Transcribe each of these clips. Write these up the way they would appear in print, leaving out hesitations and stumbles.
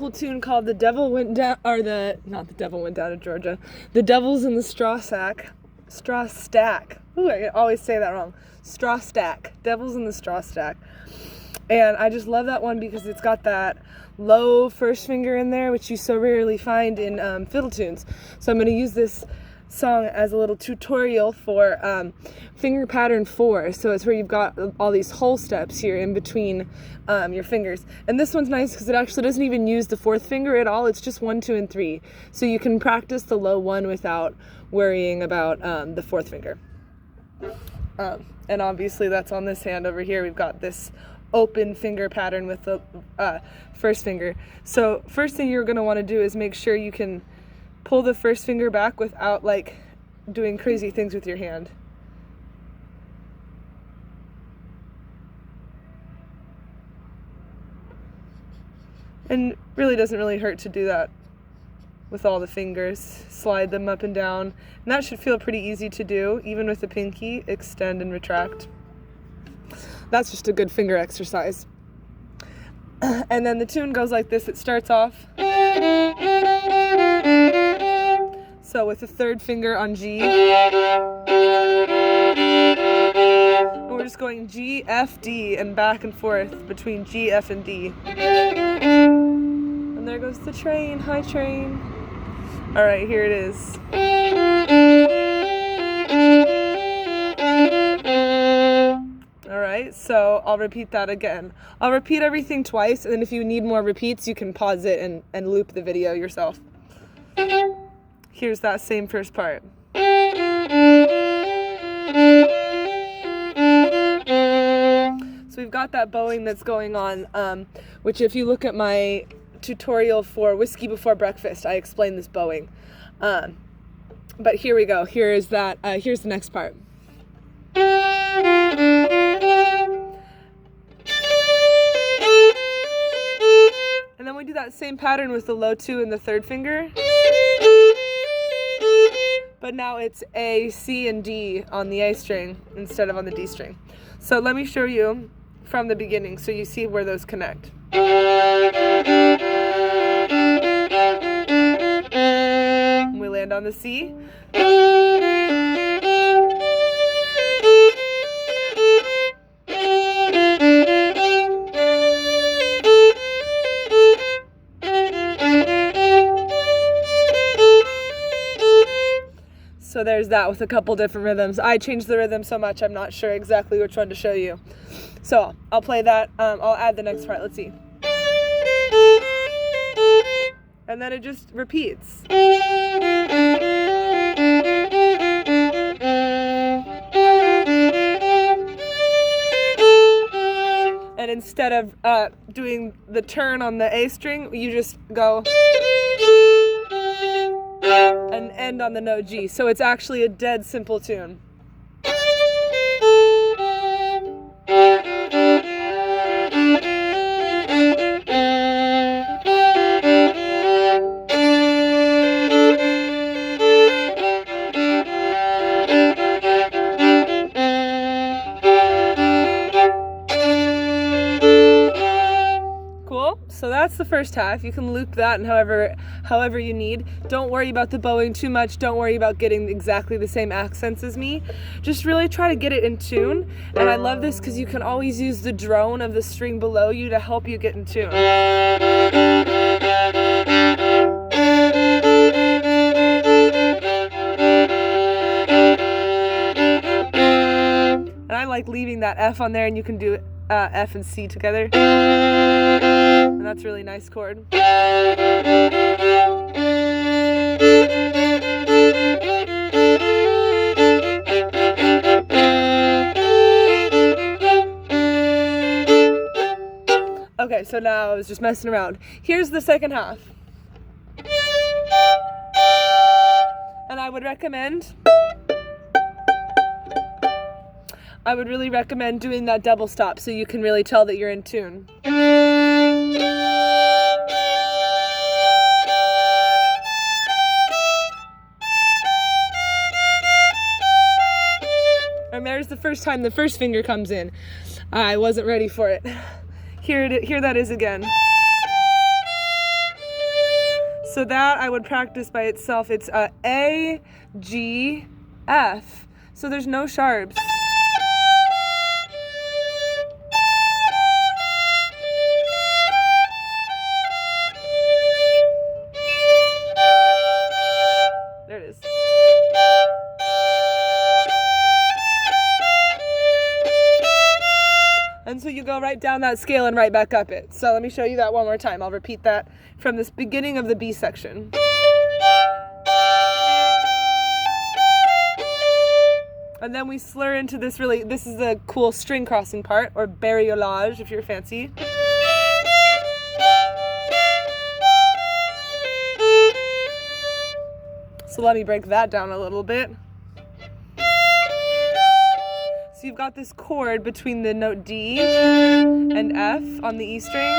beautiful tune called "The Devil Went Down," or not "The Devil Went Down to Georgia," "The Devil's in the Strawstack." Ooh, I always say that wrong. Strawstack. Devil's in the Strawstack. And I just love that one because it's got that low first finger in there, which you so rarely find in fiddle tunes. So I'm going to use this song as a little tutorial for finger pattern 4. So it's where you've got all these whole steps here in between your fingers. And this one's nice because it actually doesn't even use the 4th finger at all. It's just 1, 2, and 3. So you can practice the low 1 without worrying about the 4th finger. And obviously that's on this hand over here. We've got this open finger pattern with the first finger. So first thing you're going to want to do is make sure you can pull the first finger back without like doing crazy things with your hand. And really doesn't really hurt to do that with all the fingers. Slide them up and down. And that should feel pretty easy to do, even with the pinky. Extend and retract. That's just a good finger exercise. And then the tune goes like this. It starts off. So with the 3rd finger on G. And we're just going G, F, D, and back and forth between G, F, and D. And there goes the train. Hi, train. All right, here it is. All right, so I'll repeat that again. I'll repeat everything twice, and then if you need more repeats, you can pause it and loop the video yourself. Here's that same first part. So we've got that bowing that's going on, which if you look at my tutorial for Whiskey Before Breakfast, I explain this bowing. But here we go. Here's the next part. And then we do that same pattern with the low 2 and the 3rd finger. But now it's A, C, and D on the A string instead of on the D string. So let me show you from the beginning so you see where those connect. We land on the C. So there's that with a couple different rhythms. I changed the rhythm so much I'm not sure exactly which one to show you. So I'll play that. I'll add the next part. Let's see. And then it just repeats. And instead of doing the turn on the A string, you just go and end on the note G. So it's actually a dead simple tune. So that's the first half. You can loop that and however you need. Don't worry about the bowing too much. Don't worry about getting exactly the same accents as me. Just really try to get it in tune. And I love this because you can always use the drone of the string below you to help you get in tune. And I like leaving that F on there, and you can do F and C together. And that's a really nice chord. Okay, so now I was just messing around. Here's the second half. And I would really recommend doing that double stop so you can really tell that you're in tune. And there's the first time the first finger comes in. I wasn't ready for it. Here that is again. So that I would practice by itself. It's A, G, F. So there's no sharps. There it is. And so you go right down that scale and right back up it. So let me show you that one more time. I'll repeat that from this beginning of the B section. And then we slur into this this is the cool string crossing part, or bariolage if you're fancy. So let me break that down a little bit. So you've got this chord between the note D and F on the E string.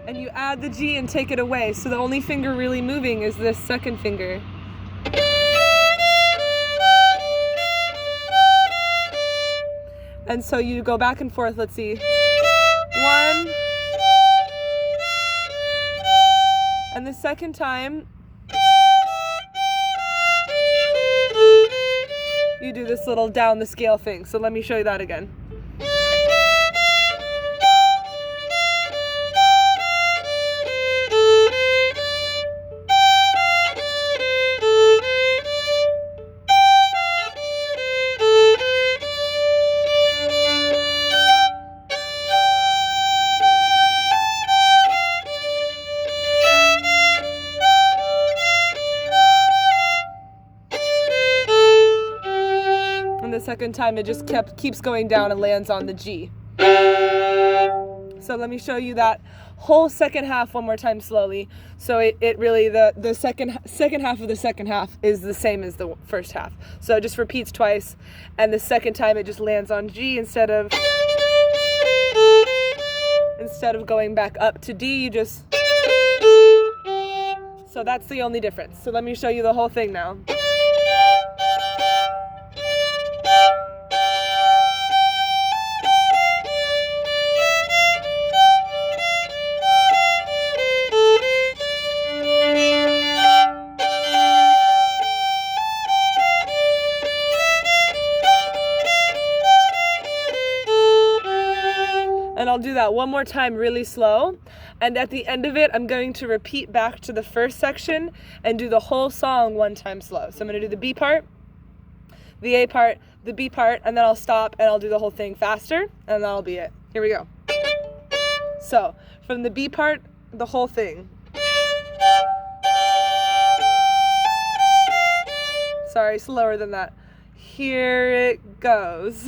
And you add the G and take it away. So the only finger really moving is this second finger. And so you go back and forth, let's see. 1. And the second time, you do this little down the scale thing. So let me show you that again. The second time it just keeps going down and lands on the G. So let me show you that whole second half one more time slowly. So it really, the second half of the second half is the same as the first half. So it just repeats twice, and the second time it just lands on G instead of going back up to D, you just, so that's the only difference. So let me show you the whole thing now. And I'll do that one more time really slow. And at the end of it, I'm going to repeat back to the first section and do the whole song one time slow. So I'm going to do the B part, the A part, the B part, and then I'll stop and I'll do the whole thing faster, and that'll be it. Here we go. So from the B part, the whole thing. Sorry, slower than that. Here it goes.